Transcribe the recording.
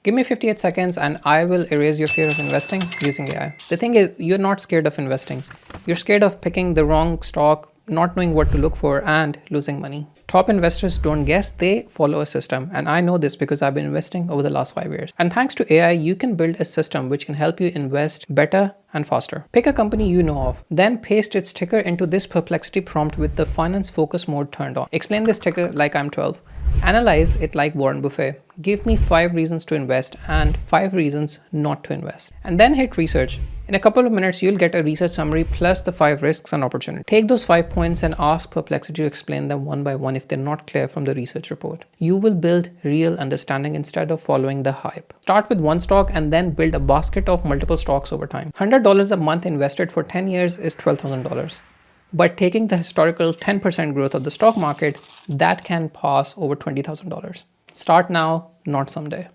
Give me 58 seconds and I will erase your fear of investing using AI. The thing is, you're not scared of investing. You're scared of picking the wrong stock, not knowing what to look for, and losing money. Top investors don't guess, they follow a system. And I know this because I've been investing over the last 5 years. And thanks to AI, you can build a system which can help you invest better and faster. Pick a company you know of, then paste its ticker into this Perplexity prompt with the finance focus mode turned on. Explain this ticker like I'm 12. Analyze it like Warren Buffett. Give me 5 reasons to invest and 5 reasons not to invest. And then hit research. In a couple of minutes, you'll get a research summary plus the 5 risks and opportunities. Take those 5 points and ask Perplexity to explain them one by one if they're not clear from the research report. You will build real understanding instead of following the hype. Start with one stock and then build a basket of multiple stocks over time. $100 a month invested for 10 years is $12,000. But taking the historical 10% growth of the stock market, that can pass over $20,000. Start now, not someday.